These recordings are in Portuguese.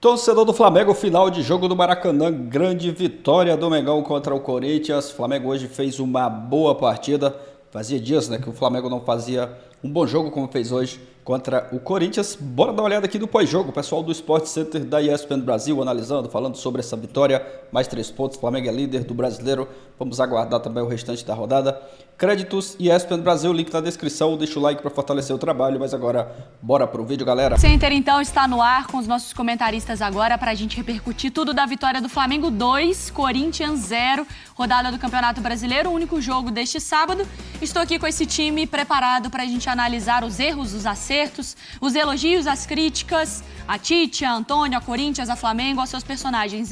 Torcedor do Flamengo, final de jogo do Maracanã, grande vitória do Mengão contra o Corinthians. O Flamengo hoje fez uma boa partida. Fazia dias, que o Flamengo não fazia um bom jogo como fez hoje contra o Corinthians. Bora dar uma olhada aqui do pós-jogo. O pessoal do Sport Center da ESPN Brasil analisando, falando sobre essa vitória. Mais 3 pontos, o Flamengo é líder do Brasileiro. Vamos aguardar também o restante da rodada. Créditos ESPN Brasil, link na descrição. Deixa o like para fortalecer o trabalho. Mas agora, bora pro vídeo, galera. Center, então, está no ar com os nossos comentaristas agora para a gente repercutir tudo da vitória do Flamengo 2, Corinthians 0, rodada do Campeonato Brasileiro, o único jogo deste sábado. Estou aqui com esse time preparado para a gente analisar os erros, os acertos, os elogios, as críticas, a Tite, a Antônio, a Corinthians, a Flamengo, aos seus personagens.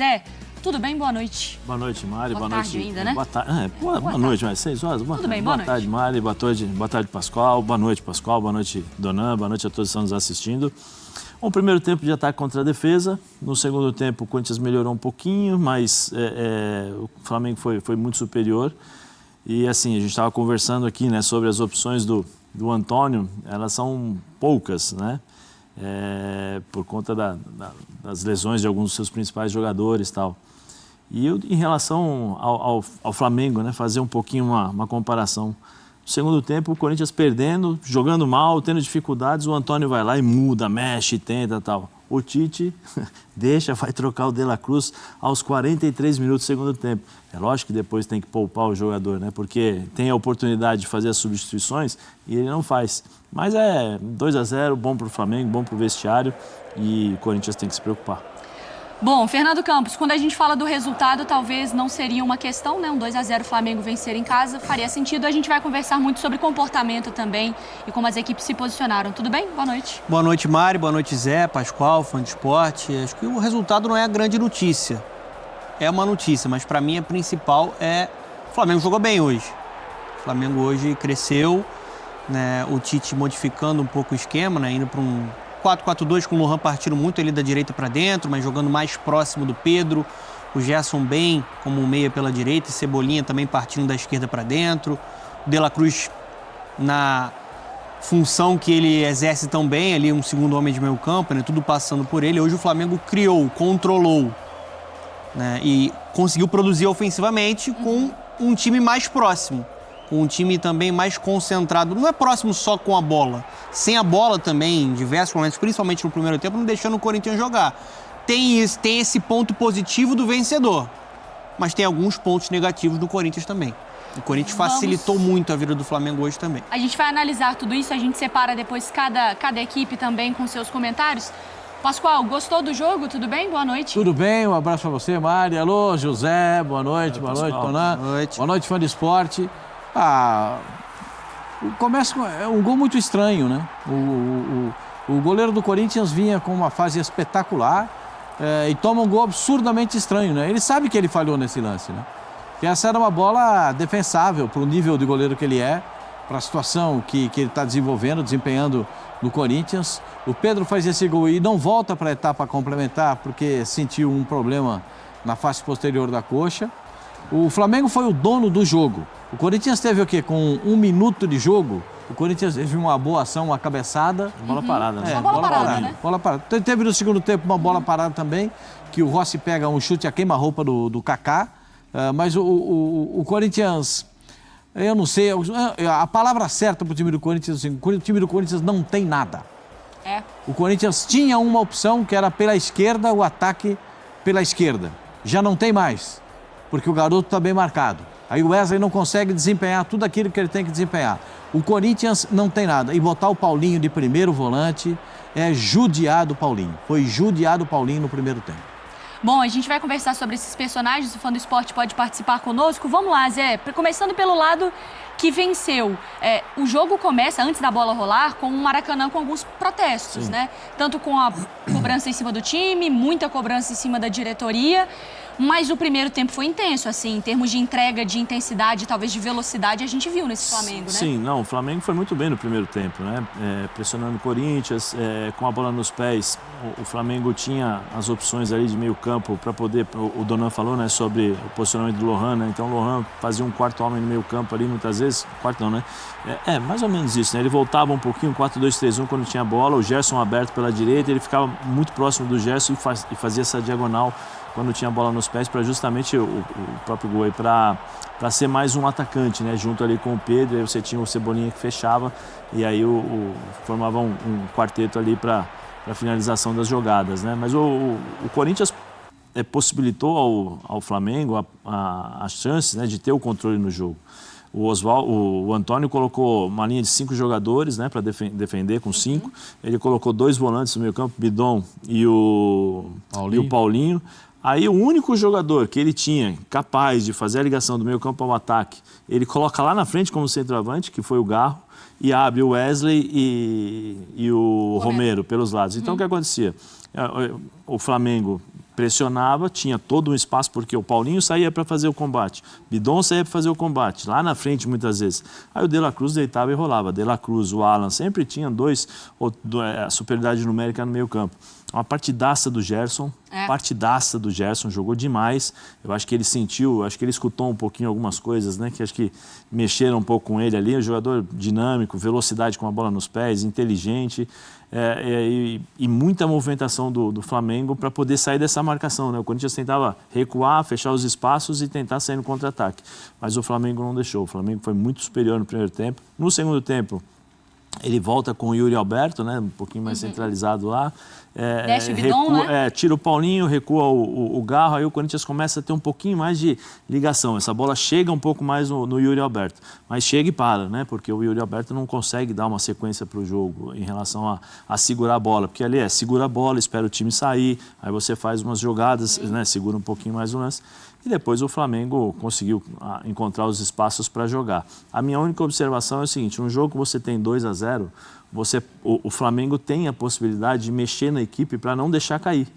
Tudo bem? Boa noite. Boa noite, Mari. Boa noite ainda, né? Boa tarde. Boa noite, mas 6 horas. Tudo bem, boa noite. Boa tarde, Mari. Boa tarde, Pascoal. Boa noite, Pascoal. Boa noite, Donan. Boa noite a todos que estão nos assistindo. Um primeiro tempo de ataque contra a defesa. No segundo tempo, o Corinthians melhorou um pouquinho, mas o Flamengo foi muito superior. E assim, a gente estava conversando aqui, sobre as opções do Antônio. Elas são poucas, por conta das lesões de alguns dos seus principais jogadores e tal. E em relação ao Flamengo, fazer um pouquinho uma comparação. No segundo tempo, o Corinthians perdendo, jogando mal, tendo dificuldades, o Antônio vai lá e muda, mexe, tenta e tal. O Tite vai trocar o De La Cruz aos 43 minutos do segundo tempo. É lógico que depois tem que poupar o jogador, porque tem a oportunidade de fazer as substituições e ele não faz. Mas 2-0, bom para o Flamengo, bom para o vestiário e o Corinthians tem que se preocupar. Bom, Fernando Campos, quando a gente fala do resultado, talvez não seria uma questão, um 2-0 Flamengo vencer em casa, faria sentido. A gente vai conversar muito sobre comportamento também e como as equipes se posicionaram. Tudo bem? Boa noite. Boa noite, Mari. Boa noite, Zé, Pascoal, fã de esporte. Acho que o resultado não é a grande notícia. É uma notícia, mas para mim a principal o Flamengo jogou bem hoje. O Flamengo hoje cresceu, o Tite modificando um pouco o esquema, indo para um 4-4-2 com o Lohan partindo muito ali da direita para dentro, mas jogando mais próximo do Pedro. O Gerson bem como um meia pela direita e Cebolinha também partindo da esquerda para dentro. O De La Cruz na função que ele exerce tão bem, ali um segundo homem de meio campo, tudo passando por ele. Hoje o Flamengo criou, controlou, e conseguiu produzir ofensivamente com um time mais próximo. Com um time também mais concentrado, não é próximo só com a bola, sem a bola também, em diversos momentos, principalmente no primeiro tempo, não deixando o Corinthians jogar. Tem esse ponto positivo do vencedor, mas tem alguns pontos negativos do Corinthians também. O Corinthians facilitou muito a vida do Flamengo hoje também. A gente vai analisar tudo isso, a gente separa depois cada equipe também com seus comentários. Pascoal, gostou do jogo? Tudo bem? Boa noite. Tudo bem, um abraço para você, Mari. Alô, José, boa noite, boa noite, Donan. Boa noite, fã de esporte. Começa com um gol muito estranho, O goleiro do Corinthians vinha com uma fase espetacular e toma um gol absurdamente estranho, Ele sabe que ele falhou nesse lance, Que essa era uma bola defensável para o nível de goleiro que ele é, para a situação que ele está desempenhando no Corinthians. O Pedro faz esse gol e não volta para a etapa complementar porque sentiu um problema na face posterior da coxa. O Flamengo foi o dono do jogo. O Corinthians teve o quê? Com 1 minuto de jogo, o Corinthians teve uma boa ação, uma cabeçada. Bola parada, Uma bola parada, Bola parada. Teve no segundo tempo uma bola parada também, que o Rossi pega um chute a queima-roupa do Kaká. Mas o Corinthians, eu não sei, a palavra certa para o time do Corinthians, o time do Corinthians não tem nada. O Corinthians tinha uma opção que era pela esquerda, o ataque pela esquerda. Já não tem mais, porque o garoto está bem marcado. Aí o Wesley não consegue desempenhar tudo aquilo que ele tem que desempenhar. O Corinthians não tem nada. E botar o Paulinho de primeiro volante é judiar do Paulinho. Foi judiar do Paulinho no primeiro tempo. Bom, a gente vai conversar sobre esses personagens. O Fã do Esporte pode participar conosco. Vamos lá, Zé. Começando pelo lado que venceu. O jogo começa, antes da bola rolar, com o Maracanã com alguns protestos, Tanto com a cobrança em cima do time, muita cobrança em cima da diretoria. Mas o primeiro tempo foi intenso, assim, em termos de entrega, de intensidade, talvez de velocidade, a gente viu nesse Flamengo, né? Sim, não, o Flamengo foi muito bem no primeiro tempo, né? Pressionando o Corinthians, com a bola nos pés. O Flamengo tinha as opções ali de meio campo para poder, o Donan falou, né, sobre o posicionamento do Lohan, né? Então o Lohan fazia um quarto homem no meio campo ali muitas vezes, quarto não, né? Mais ou menos isso, né? Ele voltava um pouquinho, 4-2-3-1 quando tinha bola, o Gerson aberto pela direita, ele ficava muito próximo do Gerson e fazia essa diagonal quando tinha bola nos pés, para justamente o próprio gol aí, para ser mais um atacante, né? Junto ali com o Pedro, aí você tinha o Cebolinha que fechava e aí formava um quarteto ali para a finalização das jogadas, né? Mas o Corinthians possibilitou ao Flamengo as chances, né, de ter o controle no jogo. O Antônio colocou uma linha de 5 jogadores, né, para defender com 5. Ele colocou 2 volantes no meio campo, Bidon e o Paulinho. Aí o único jogador que ele tinha capaz de fazer a ligação do meio campo ao ataque, ele coloca lá na frente como centroavante, que foi o Garro, e abre o Wesley e o Romero pelos lados. Então o que acontecia? O Flamengo pressionava, tinha todo um espaço, porque o Paulinho saía para fazer o combate, Bidon saía para fazer o combate, lá na frente muitas vezes. Aí o De La Cruz deitava e rolava. De La Cruz, o Alan, sempre tinha a superioridade numérica no meio campo. Uma partidaça do Gerson, jogou demais. Eu acho que ele sentiu, acho que ele escutou um pouquinho algumas coisas, né? Que acho que mexeram um pouco com ele ali. Um jogador dinâmico, velocidade com a bola nos pés, inteligente e muita movimentação do Flamengo para poder sair dessa marcação, né? O Corinthians tentava recuar, fechar os espaços e tentar sair no contra-ataque. Mas o Flamengo não deixou. O Flamengo foi muito superior no primeiro tempo. No segundo tempo, ele volta com o Yuri Alberto, né? Um pouquinho mais centralizado lá. Desce o Bidon, né? Tira o Paulinho, recua o Garro, aí o Corinthians começa a ter um pouquinho mais de ligação. Essa bola chega um pouco mais no Yuri Alberto, mas chega e para, né? Porque o Yuri Alberto não consegue dar uma sequência para o jogo em relação a segurar a bola, porque ali segura a bola, espera o time sair, aí você faz umas jogadas, né? Segura um pouquinho mais o lance. E depois o Flamengo conseguiu encontrar os espaços para jogar. A minha única observação é o seguinte: um jogo que você tem 2-0, o Flamengo tem a possibilidade de mexer na equipe para não deixar cair.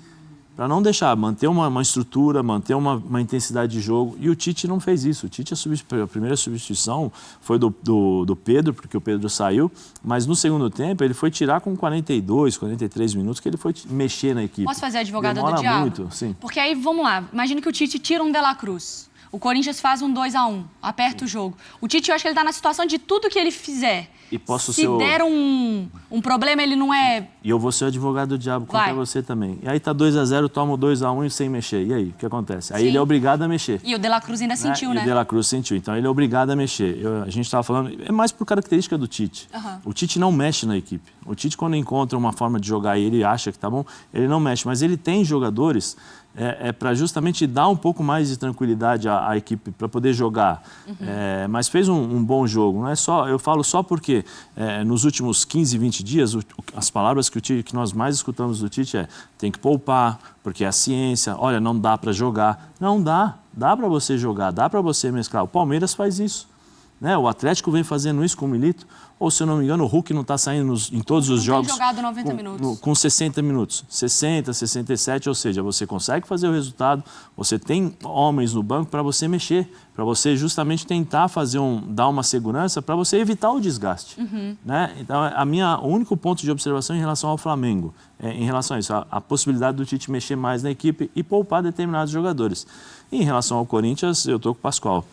Para não deixar, manter uma estrutura, manter uma intensidade de jogo. E o Tite não fez isso. O Tite, a primeira substituição foi do Pedro, porque o Pedro saiu. Mas no segundo tempo, ele foi tirar com 42, 43 minutos, que ele foi mexer na equipe. Posso fazer a advogada Demora do diabo? muito, sim. Porque aí, vamos lá, imagina que o Tite tira um De La Cruz. O Corinthians faz um 2-1, aperta o jogo. O Tite, eu acho que ele está na situação de tudo que ele fizer. E Se der um problema, ele não é... E eu vou ser o advogado do diabo contra você também. E aí tá 2-0, toma o 2-1 sem mexer. E aí, o que acontece? Aí ele é obrigado a mexer. E o De La Cruz ainda sentiu, né? E o De La Cruz sentiu. Então ele é obrigado a mexer. A gente estava falando, é mais por característica do Tite. O Tite não mexe na equipe. O Tite, quando encontra uma forma de jogar e ele acha que tá bom, ele não mexe. Mas ele tem jogadores para justamente dar um pouco mais de tranquilidade à equipe para poder jogar. Mas fez um bom jogo. Não é só, eu falo só porque nos últimos 15, 20 dias, as palavras que nós mais escutamos do Tite tem que poupar, porque é a ciência, olha, não dá para jogar. Não dá para você jogar, dá para você mesclar. O Palmeiras faz isso. Né? O Atlético vem fazendo isso com o Milito, ou se eu não me engano, o Hulk não está saindo em todos os jogos. Tem jogado 90 minutos. Com 60 minutos, 60, 67, ou seja, você consegue fazer o resultado, você tem homens no banco para você mexer, para você justamente tentar dar uma segurança para você evitar o desgaste. Né? Então, o único ponto de observação em relação ao Flamengo, em relação a isso, a possibilidade do Tite mexer mais na equipe e poupar determinados jogadores. E em relação ao Corinthians, eu estou com o Pascoal.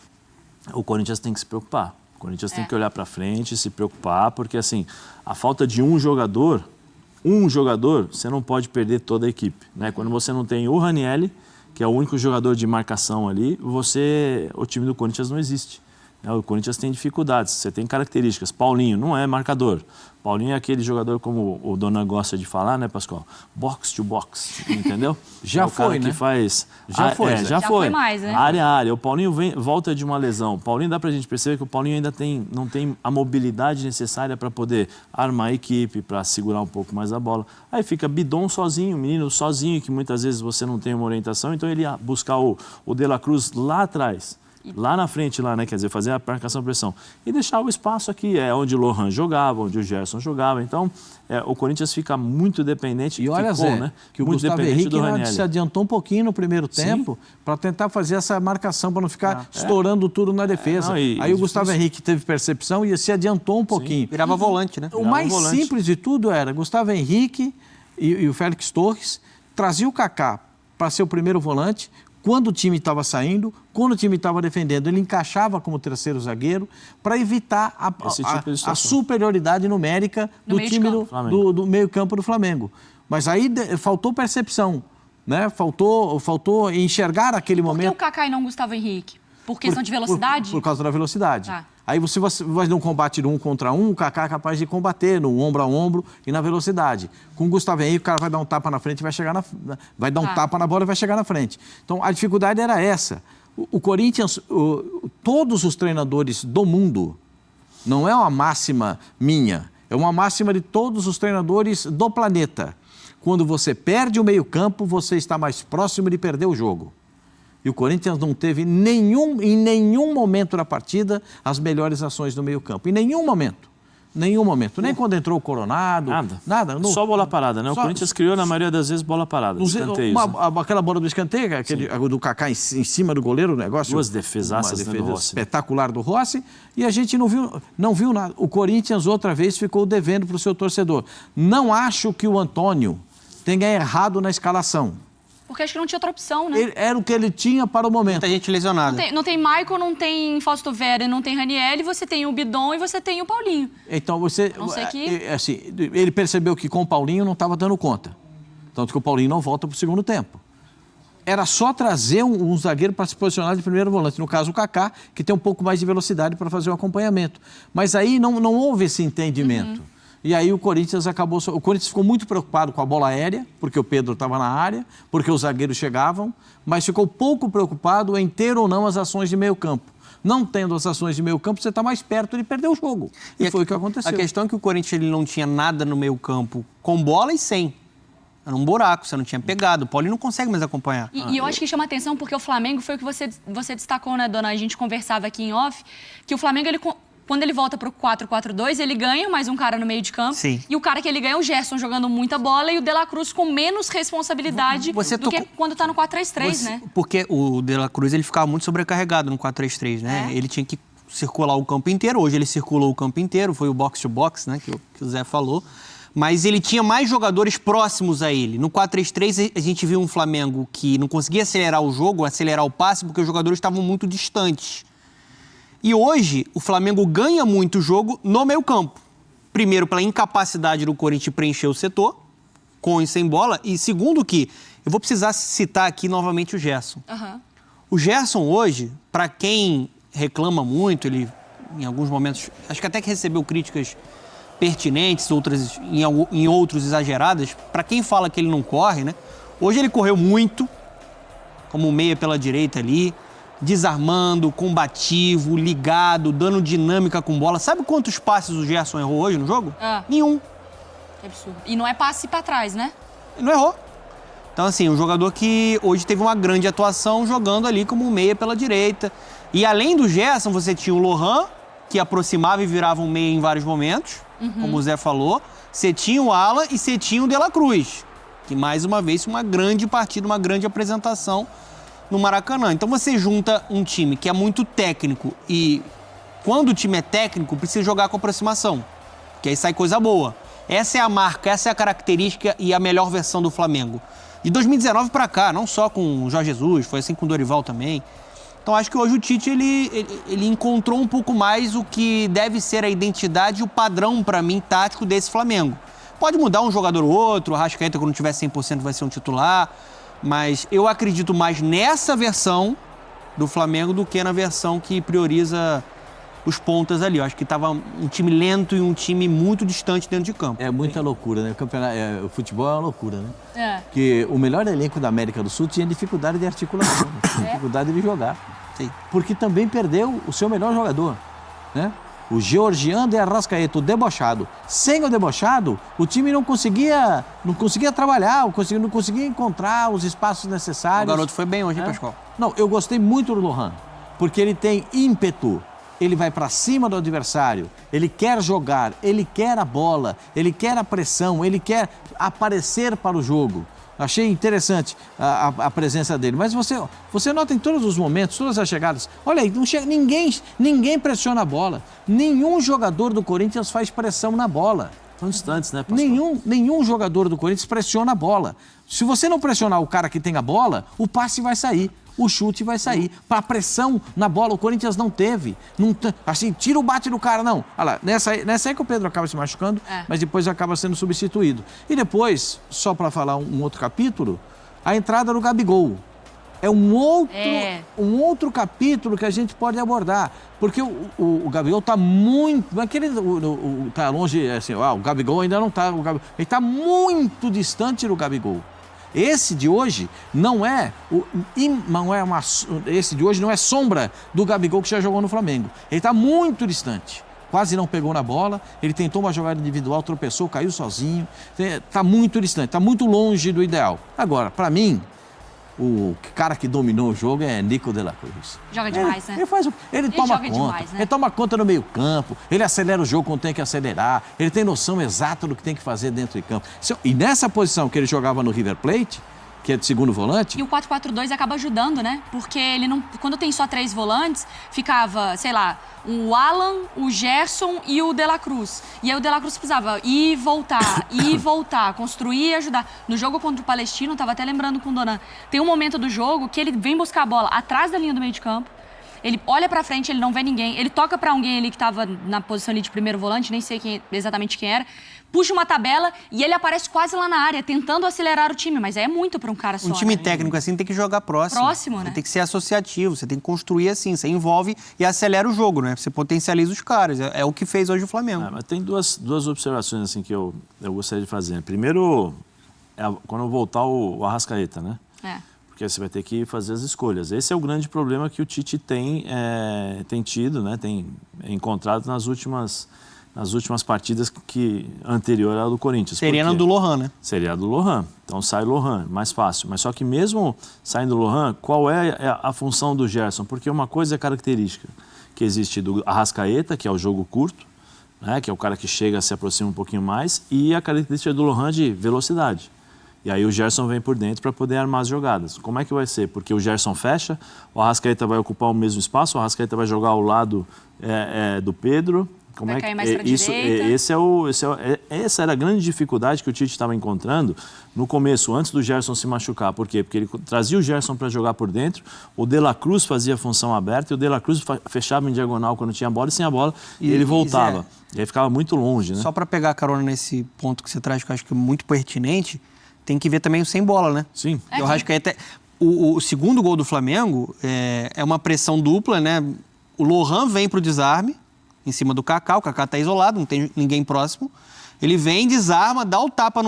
O Corinthians tem que se preocupar. O Corinthians tem que olhar para frente, se preocupar, porque assim, a falta de um jogador, você não pode perder toda a equipe. Né? Quando você não tem o Ranieri, que é o único jogador de marcação ali, o time do Corinthians não existe. O Corinthians tem dificuldades, você tem características. Paulinho não é marcador. Paulinho é aquele jogador, como o Donan gosta de falar, né, Pascoal? Box to box, entendeu? Já o cara foi, que né? faz... Já foi. Já foi mais, né? Área a área. O Paulinho volta de uma lesão. O Paulinho, dá pra gente perceber que o Paulinho ainda não tem a mobilidade necessária para poder armar a equipe, para segurar um pouco mais a bola. Aí fica Bidon sozinho, menino sozinho, que muitas vezes você não tem uma orientação, então ele ia buscar o De La Cruz lá atrás. lá na frente, lá, né? Quer dizer, fazer a marcação pressão. E deixar o espaço aqui, onde o Lohan jogava, onde o Gerson jogava. Então, o Corinthians fica muito dependente. E olha, ficou, Zé, né? que o muito Gustavo dependente do Henrique Ranieri. se adiantou um pouquinho no primeiro tempo para tentar fazer essa marcação, para não ficar estourando tudo na defesa. Aí o Gustavo Henrique teve percepção e se adiantou um pouquinho. Virava volante, né? O mais simples de tudo era Gustavo Henrique e o Félix Torres traziam o Kaká para ser o primeiro volante. Quando o time estava saindo, quando o time estava defendendo, ele encaixava como terceiro zagueiro para evitar a superioridade numérica do time do meio-campo do Flamengo. Mas aí faltou percepção, né? Faltou enxergar aquele momento. Por que o Kaká e não o Gustavo Henrique? Por questão de velocidade? Por causa da velocidade. Tá. Aí você vai num combate de 1 contra 1, o Kaká é capaz de combater no ombro a ombro e na velocidade. Com o Gustavo Henrique, o cara vai dar um tapa na frente e vai dar um tapa na bola e vai chegar na frente. Então, a dificuldade era essa. O Corinthians, todos os treinadores do mundo, não é uma máxima minha, é uma máxima de todos os treinadores do planeta. Quando você perde o meio-campo, você está mais próximo de perder o jogo. E o Corinthians não teve em nenhum momento da partida as melhores ações do meio-campo. Em nenhum momento. Nenhum momento. Nem quando entrou o Coronado. Nada. Só bola parada, né? O Corinthians criou, na maioria das vezes, bola parada. Escanteios, né? Aquela bola do escanteio, do Kaká em cima do goleiro, o negócio. Duas defesaças do Rossi. Espetacular do Rossi. E a gente não viu nada. O Corinthians, outra vez, ficou devendo para o seu torcedor. Não acho que o Antônio tenha errado na escalação. Porque acho que não tinha outra opção, né? Era o que ele tinha para o momento. Muita gente lesionada. Não tem Michael, não tem Fausto Vera, não tem Ranieri, você tem o Bidon e você tem o Paulinho. Então você... Não sei que... assim, ele percebeu que com o Paulinho não estava dando conta. Tanto que o Paulinho não volta para o segundo tempo. Era só trazer um zagueiro para se posicionar de primeiro volante. No caso, o Kaká, que tem um pouco mais de velocidade para fazer o acompanhamento. Mas aí não houve esse entendimento. E aí o Corinthians ficou muito preocupado com a bola aérea, porque o Pedro estava na área, porque os zagueiros chegavam, mas ficou pouco preocupado em ter ou não as ações de meio campo. Não tendo as ações de meio campo, você está mais perto de perder o jogo. E foi o que aconteceu. A questão é que o Corinthians ele não tinha nada no meio campo com bola e sem. Era um buraco, você não tinha pegado. O Paulinho não consegue mais acompanhar. E eu acho que chama atenção porque o Flamengo foi o que você destacou, né, dona? A gente conversava aqui em off, que o Flamengo, quando ele volta pro 4-4-2, ele ganha mais um cara no meio de campo. Sim. E o cara que ele ganha é o Gerson jogando muita bola e o De La Cruz com menos responsabilidade do que quando tá no 4-3-3, né? Porque o De La Cruz ele ficava muito sobrecarregado no 4-3-3, né? Ele tinha que circular o campo inteiro. Hoje ele circulou o campo inteiro, foi o box-to-box, né, que o Zé falou. Mas ele tinha mais jogadores próximos a ele. No 4-3-3, a gente viu um Flamengo que não conseguia acelerar o jogo, acelerar o passe, porque os jogadores estavam muito distantes. E hoje, o Flamengo ganha muito o jogo no meio campo. Primeiro, pela incapacidade do Corinthians preencher o setor, com e sem bola. E segundo que, eu vou precisar citar aqui novamente o Gerson. O Gerson hoje, para quem reclama muito, ele em alguns momentos, acho que até que recebeu críticas pertinentes, outras em outros exageradas. Para quem fala que ele não corre, né? Hoje ele correu muito, como meia pela direita ali, desarmando, combativo, ligado, dando dinâmica com bola. Sabe quantos passes o Gerson errou hoje no jogo? Nenhum. Que absurdo. E não é passe pra trás, né? Ele não errou. Então, assim, um jogador que hoje teve uma grande atuação jogando ali como meia pela direita. E além do Gerson, você tinha o Lohan, que aproximava e virava um meia em vários momentos, como o Zé falou. Você tinha o Ala e você tinha o De La Cruz, que mais uma vez uma grande partida, uma grande apresentação no Maracanã. Então você junta um time que é muito técnico e quando o time é técnico precisa jogar com aproximação, que aí sai coisa boa. Essa é a marca, essa é a característica e a melhor versão do Flamengo. De 2019 para cá, não só com o Jorge Jesus, foi assim com o Dorival também. Então acho que hoje o Tite ele encontrou um pouco mais o que deve ser a identidade e o padrão, para mim, tático desse Flamengo. Pode mudar um jogador ou outro, o Arrascaeta quando tiver 100% vai ser um titular, mas eu acredito mais nessa versão do Flamengo do que na versão que prioriza os pontas ali. Eu acho que estava um time lento e um time muito distante dentro de campo. É muita loucura, né? O futebol é uma loucura, né? Porque o melhor elenco da América do Sul tinha dificuldade de articulação, dificuldade de jogar. Sim. Porque também perdeu o seu melhor jogador, né? O Georgian de Arrascaeta, o debochado. Sem o debochado, o time não conseguia trabalhar, não conseguia encontrar os espaços necessários. O garoto foi bem hoje, hein, Pascoal? Não, eu gostei muito do Lohan. porque ele tem ímpeto. Ele vai para cima do adversário, ele quer jogar, ele quer a bola, ele quer a pressão, ele quer aparecer para o jogo. Achei interessante a presença dele. Mas você nota em todos os momentos, todas as chegadas, olha aí, ninguém pressiona a bola. Nenhum jogador do Corinthians faz pressão na bola. São distantes, né, Pascoal? Nenhum jogador do Corinthians pressiona a bola. Se você não pressionar o cara que tem a bola, o passe vai sair. O chute vai sair. Para pressão na bola, o Corinthians não teve. Assim, tira o bate do cara, não. Olha lá, nessa aí que o Pedro acaba se machucando, mas depois acaba sendo substituído. E depois, só para falar um outro capítulo, a entrada do Gabigol. É um outro capítulo que a gente pode abordar. Porque o Gabigol está muito... Não é que ele está longe, assim, o Gabigol ainda não está... Ele está muito distante do Gabigol. Esse de hoje esse de hoje não é sombra do Gabigol que já jogou no Flamengo. Ele está muito distante. Quase não pegou na bola, ele tentou uma jogada individual, tropeçou, caiu sozinho. Está muito distante, está muito longe do ideal. Agora, para mim, o cara que dominou o jogo é Nico de la Cruz. Joga demais, né? Ele toma conta, demais, né? Ele toma conta no meio campo, ele acelera o jogo quando tem que acelerar, ele tem noção exata do que tem que fazer dentro de campo. E nessa posição que ele jogava no River Plate, que é de segundo volante... E o 4-4-2 acaba ajudando, né? Porque ele não... Quando tem só 3 volantes, ficava, sei lá, o Alan, o Gerson e o De la Cruz. E aí o De la Cruz precisava ir e voltar, construir e ajudar. No jogo contra o Palestino, eu tava até lembrando com o Donan, tem um momento do jogo que ele vem buscar a bola atrás da linha do meio de campo, ele olha pra frente, ele não vê ninguém, ele toca pra alguém ali que tava na posição ali de primeiro volante, nem sei exatamente quem era, puxa uma tabela e ele aparece quase lá na área, tentando acelerar o time, mas é muito pra um cara só. Um time né? técnico assim tem que jogar próximo. Próximo, né? Você tem que ser associativo, você tem que construir assim, você envolve e acelera o jogo, né? Você potencializa os caras, é o que fez hoje o Flamengo. Mas tem duas observações assim que eu gostaria de fazer. Primeiro, quando voltar o Arrascaeta, né? Porque você vai ter que fazer as escolhas. Esse é o grande problema que o Tite tem tido, né? Tem encontrado nas últimas partidas anterior à do Corinthians. Seria a do Lohan, né? Seria a do Lohan. Então sai o Lohan, mais fácil. Mas só que mesmo saindo o Lohan, qual é a função do Gerson? Porque uma coisa é característica que existe do Arrascaeta, que é o jogo curto, né? Que é o cara que chega, se aproxima um pouquinho mais, e a característica do Lohan de velocidade. E aí o Gerson vem por dentro para poder armar as jogadas. Como é que vai ser? Porque o Gerson fecha, o Arrascaeta vai ocupar o mesmo espaço, o Arrascaeta vai jogar ao lado do Pedro. Vai cair mais para a direita. Essa era a grande dificuldade que o Tite estava encontrando no começo, antes do Gerson se machucar. Por quê? Porque ele trazia o Gerson para jogar por dentro, o De la Cruz fazia a função aberta e o De la Cruz fechava em diagonal quando tinha bola e sem a bola ele voltava. E aí ficava muito longe, né? Só para pegar a carona nesse ponto que você traz, que eu acho que é muito pertinente, tem que ver também o sem bola, né? Sim. Eu acho que até o segundo gol do Flamengo é uma pressão dupla, né? O Lohan vem para o desarme, em cima do Kaká, o Kaká está isolado, não tem ninguém próximo. Ele vem, desarma, dá o tapa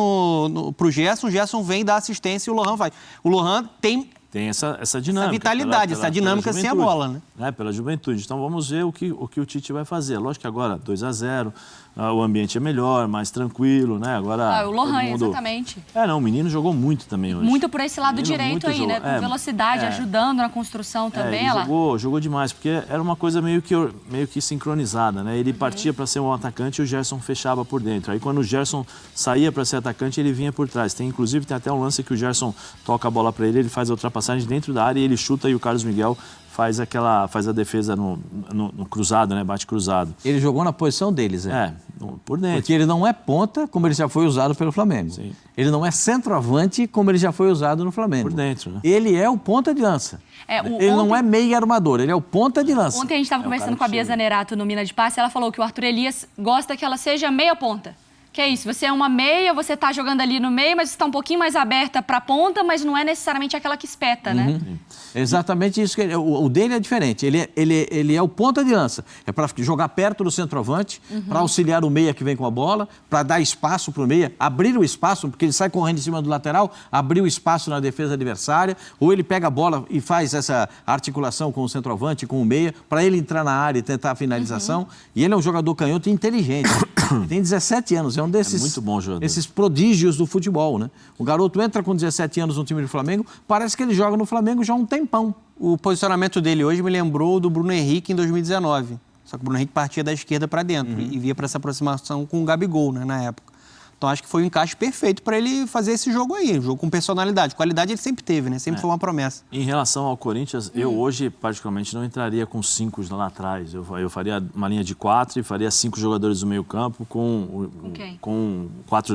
pro Gerson, o Gerson vem, dá assistência e o Lohan vai. O Lohan tem essa dinâmica. Essa vitalidade, essa dinâmica sem a bola, né? Pela juventude. Então vamos ver o que o Tite vai fazer. Lógico que agora 2-0, o ambiente é melhor, mais tranquilo, né? Agora o Lohan, exatamente. O menino jogou muito também hoje. Muito por esse lado direito aí, né? Com velocidade, ajudando na construção também. Ele jogou demais, porque era uma coisa meio que sincronizada, né? Ele partia para ser um atacante e o Gerson fechava por dentro. Aí quando o Gerson saía para ser atacante, ele vinha por trás. Inclusive tem até um lance que o Gerson toca a bola para ele faz a ultrapassagem dentro da área e ele chuta e o Carlos Miguel faz a defesa no cruzado, né? Bate cruzado. Ele jogou na posição deles, por dentro. Porque ele não é ponta, como ele já foi usado pelo Flamengo. Sim. Ele não é centroavante, como ele já foi usado no Flamengo. Por dentro, né? Ele é o ponta de lança. Ele não é meio armador, ele é o ponta de lança. Ontem a gente estava conversando com a Bia Zanerato no Mina de Passe, ela falou que o Arthur Elias gosta que ela seja meia ponta. Que é isso, você é uma meia, você tá jogando ali no meio, mas você está um pouquinho mais aberta para a ponta, mas não é necessariamente aquela que espeta, né? Exatamente isso. O dele é diferente, ele é o ponta de lança. É para jogar perto do centroavante, para auxiliar o meia que vem com a bola, para dar espaço para o meia, abrir o espaço, porque ele sai correndo em cima do lateral, abrir o espaço na defesa adversária, ou ele pega a bola e faz essa articulação com o centroavante, com o meia, para ele entrar na área e tentar a finalização. E ele é um jogador canhoto inteligente. Ele tem 17 anos, é um desses, muito bom jogador. desses prodígios do futebol, né? O garoto entra com 17 anos no time do Flamengo, parece que ele joga no Flamengo já há um tempão. O posicionamento dele hoje me lembrou do Bruno Henrique em 2019. Só que o Bruno Henrique partia da esquerda para dentro e via para essa aproximação com o Gabigol, né, na época. Então acho que foi um encaixe perfeito para ele fazer esse jogo aí, um jogo com personalidade. Qualidade ele sempre teve, né? Sempre foi uma promessa. Em relação ao Corinthians, eu hoje, particularmente, não entraria com 5 lá atrás. Eu faria uma linha de 4 e faria 5 jogadores do meio campo com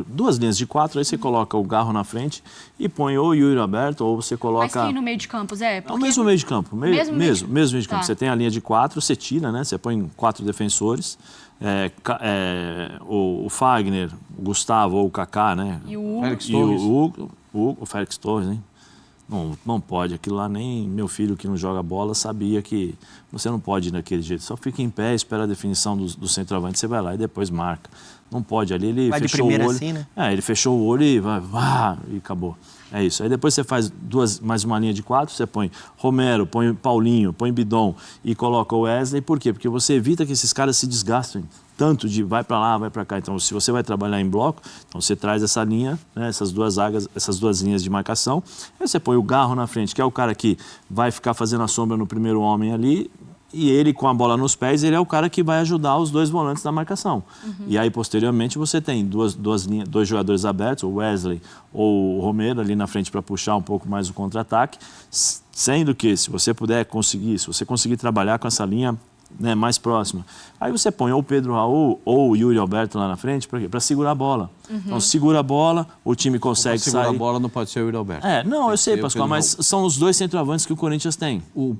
2 linhas de 4. Aí você coloca o Garro na frente e põe ou o Yuri Alberto ou você coloca... Mas quem no meio de campo, Zé? É o mesmo meio de campo. Mesmo meio de campo. Tá. Você tem a linha de 4, você tira, né? Você põe 4 defensores. O Fagner, o Gustavo ou o Kaká, né? E o Félix E Torres. o Félix Torres, hein? Não pode. Aquilo lá nem meu filho que não joga bola sabia que você não pode ir daquele jeito. Só fica em pé, espera a definição do centroavante, você vai lá e depois marca. Não pode. Ali ele Vai de fechou o primeira olho. assim, né? Ele fechou o olho e e acabou. É isso. Aí depois você faz mais uma linha de 4, você põe Romero, põe Paulinho, põe Bidon e coloca o Wesley. Por quê? Porque você evita que esses caras se desgastem tanto de vai para lá, vai para cá. Então, se você vai trabalhar em bloco, então você traz essa linha, né, essas duas linhas de marcação. Aí você põe o Garro na frente, que é o cara que vai ficar fazendo a sombra no primeiro homem ali. E ele, com a bola nos pés, ele é o cara que vai ajudar os 2 volantes da marcação. E aí, posteriormente, você tem dois jogadores abertos, o Wesley ou o Romero ali na frente para puxar um pouco mais o contra-ataque. Sendo que, se você conseguir trabalhar com essa linha, né, mais próxima, aí você põe ou o Pedro Raul ou o Yuri Alberto lá na frente, para quê? Para segurar a bola. Então, segura a bola, o time consegue sair. Segurar a bola não pode ser o Yuri Alberto. Eu sei, Pascoal, mas são os 2 centroavantes que o Corinthians tem. O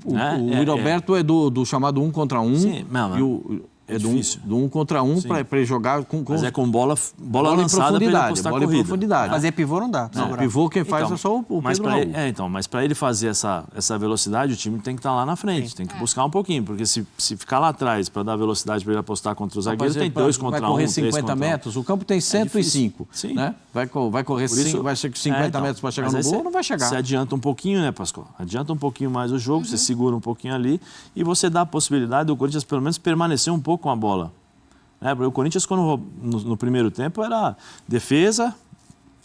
Yuri Alberto é do chamado 1 contra 1. Sim, É difícil. do 1 contra 1 para ele jogar com Mas é com bola em lançada para ele profundidade. apostar Bola em corrida. profundidade. Fazer pivô não dá. Não, pivô quem faz é só o mas Pedro Raul. mas para ele fazer essa velocidade, o time tem que estar lá na frente, tem que buscar um pouquinho, porque se ficar lá atrás para dar velocidade para ele apostar contra os zagueiros, tem 2 contra 1, vai correr 3 50 contra 1. metros, o campo tem 105, Sim. né? Vai correr Por isso, vai chegar 50 metros para chegar no mas aí gol, não vai chegar. Você adianta um pouquinho, né, Pascoal? Adianta um pouquinho mais o jogo, você segura um pouquinho ali e você dá a possibilidade do Corinthians pelo menos permanecer um pouco com a bola. O Corinthians, no primeiro tempo, era defesa,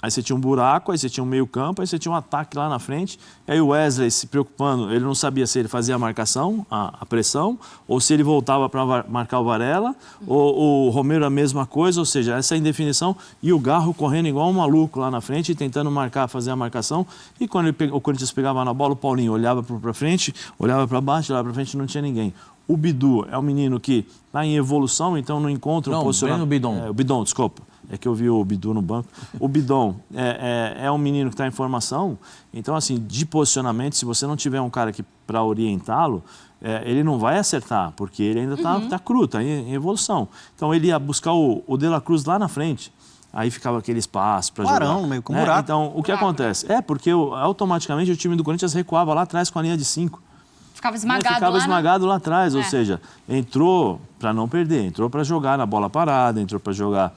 aí você tinha um buraco, aí você tinha um meio campo, aí você tinha um ataque lá na frente. E aí o Wesley se preocupando, ele não sabia se ele fazia a marcação, a pressão, ou se ele voltava para marcar o Varela, ou o Romero a mesma coisa, ou seja, essa indefinição. E o Garro correndo igual um maluco lá na frente, tentando fazer a marcação. E quando o Corinthians pegava na bola, o Paulinho olhava para frente, olhava para baixo, olhava para frente e não tinha ninguém. O Bidu é um menino que está em evolução, então não encontra o posicionamento. Bidon. O Bidon, desculpa. É que eu vi o Bidu no banco. O Bidon é um menino que está em formação, então, assim, de posicionamento, se você não tiver um cara para orientá-lo, ele não vai acertar, porque ele ainda está cru, está em evolução. Então, ele ia buscar o De La Cruz lá na frente. Aí ficava aquele espaço para jogar. Clarão, meio com buraco. Então, o que acontece? Porque automaticamente o time do Corinthians recuava lá atrás com a linha de 5. Ficava esmagado Ficava lá, esmagado lá atrás, ou É. seja, entrou para não perder, entrou para jogar na bola parada, entrou para jogar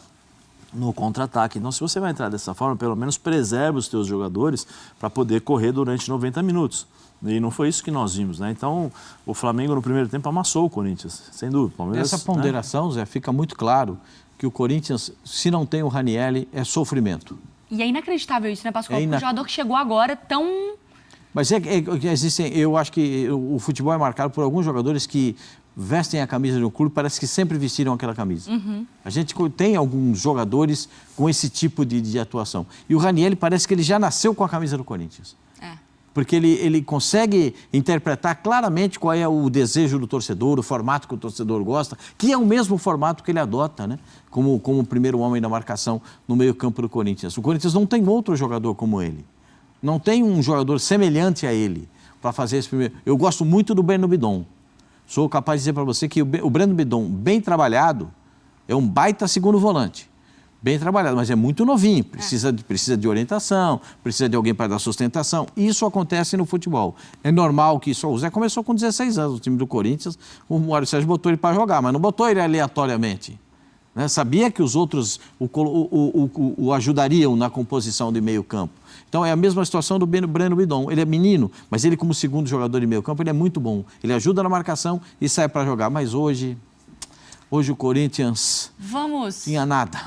no contra-ataque. Então, se você vai entrar dessa forma, pelo menos preserva os teus jogadores para poder correr durante 90 minutos. E não foi isso que nós vimos, né? Então, o Flamengo no primeiro tempo amassou o Corinthians, sem dúvida. Palmeiras, Essa ponderação, Zé, fica muito claro que o Corinthians, se não tem o Ranieri, é sofrimento. E é inacreditável isso, né, Pascoal? É O jogador que chegou agora tão... Mas existem, eu acho que o futebol é marcado por alguns jogadores que vestem a camisa de um clube, parece que sempre vestiram aquela camisa. A gente tem alguns jogadores com esse tipo de atuação. E o Ranieri parece que ele já nasceu com a camisa do Corinthians. Porque ele consegue interpretar claramente qual é o desejo do torcedor, o formato que o torcedor gosta, que é o mesmo formato que ele adota, né? Como o primeiro homem da marcação no meio-campo do Corinthians. O Corinthians não tem outro jogador como ele. Não tem um jogador semelhante a ele para fazer esse primeiro. Eu gosto muito do Breno Bidon. Sou capaz de dizer para você que o Breno Bidon, bem trabalhado, é um baita segundo volante. Bem trabalhado, mas é muito novinho. Precisa de orientação, precisa de alguém para dar sustentação. Isso acontece no futebol. É normal que isso... O Zé começou com 16 anos, o time do Corinthians. O Mário Sérgio botou ele para jogar, mas não botou ele aleatoriamente. Né? Sabia que os outros o ajudariam na composição de meio campo. Então, é a mesma situação do Breno Bidon. Ele é menino, mas ele, como segundo jogador de meio campo, ele é muito bom. Ele ajuda na marcação e sai para jogar. Mas hoje Hoje o Corinthians Vamos. tinha nada.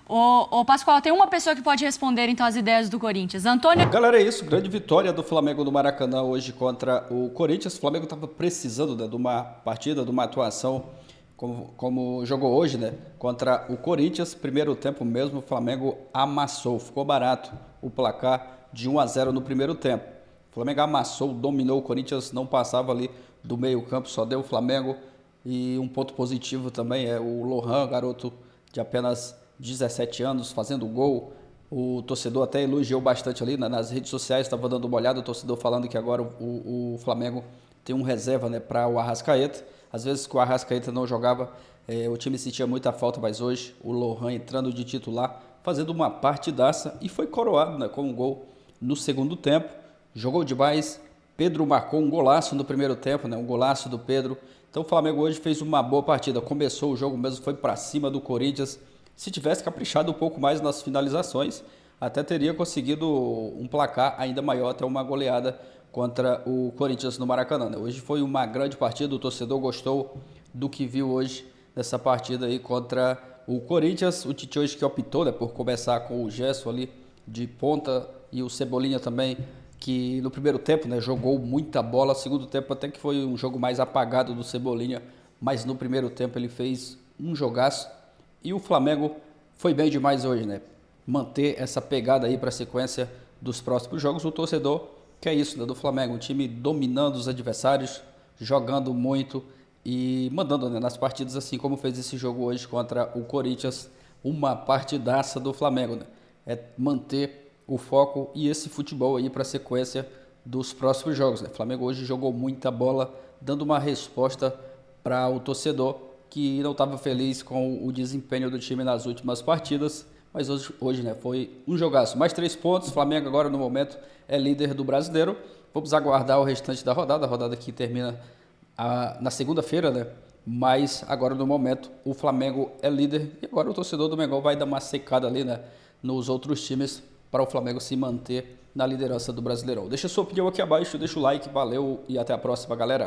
Ô, Pascoal, tem uma pessoa que pode responder, então, as ideias do Corinthians. Antônio... Galera, é isso. Grande vitória do Flamengo no Maracanã hoje contra o Corinthians. O Flamengo estava precisando, né, de uma partida, de uma atuação como jogou hoje, né, contra o Corinthians. Primeiro tempo mesmo, o Flamengo amassou. Ficou barato o placar de 1-0 no primeiro tempo. O Flamengo amassou, dominou. O Corinthians não passava ali do meio campo, só deu o Flamengo. E um ponto positivo também é o Lohan, garoto de apenas 17 anos, fazendo gol. O torcedor até elogiou bastante ali nas redes sociais, estava dando uma olhada, o torcedor falando que agora o Flamengo tem um reserva, né, para o Arrascaeta. Às vezes que o Arrascaeta não jogava, o time sentia muita falta, mas hoje o Lohan entrando de titular, fazendo uma partidaça e foi coroado, né, com um gol no segundo tempo. Jogou demais, Pedro marcou um golaço no primeiro tempo, né, um golaço do Pedro. Então o Flamengo hoje fez uma boa partida, começou o jogo mesmo, foi para cima do Corinthians. Se tivesse caprichado um pouco mais nas finalizações, até teria conseguido um placar ainda maior, até uma goleada contra o Corinthians no Maracanã, né? Hoje foi uma grande partida, o torcedor gostou do que viu hoje nessa partida aí contra o Corinthians. O Tite hoje que optou, né, por começar com o Gerson ali de ponta e o Cebolinha também, que no primeiro tempo, né, jogou muita bola. Segundo tempo até que foi um jogo mais apagado do Cebolinha, mas no primeiro tempo ele fez um jogaço. E o Flamengo foi bem demais hoje, né? Manter essa pegada aí para a sequência dos próximos jogos. O torcedor quer isso, né, do Flamengo. Um time dominando os adversários, jogando muito e mandando, né, nas partidas, assim como fez esse jogo hoje contra o Corinthians. Uma partidaça do Flamengo, né? É manter o foco e esse futebol aí para a sequência dos próximos jogos, né? O Flamengo hoje jogou muita bola, dando uma resposta para o torcedor que não estava feliz com o desempenho do time nas últimas partidas, mas hoje, né, foi um jogaço. Mais 3 pontos, o Flamengo agora no momento é líder do Brasileiro. Vamos aguardar o restante da rodada, a rodada que termina na segunda-feira, né? Mas agora no momento o Flamengo é líder e agora o torcedor do Mengão vai dar uma secada ali, né, nos outros times para o Flamengo se manter na liderança do Brasileirão. Deixa sua opinião aqui abaixo, deixa o like, valeu e até a próxima, galera.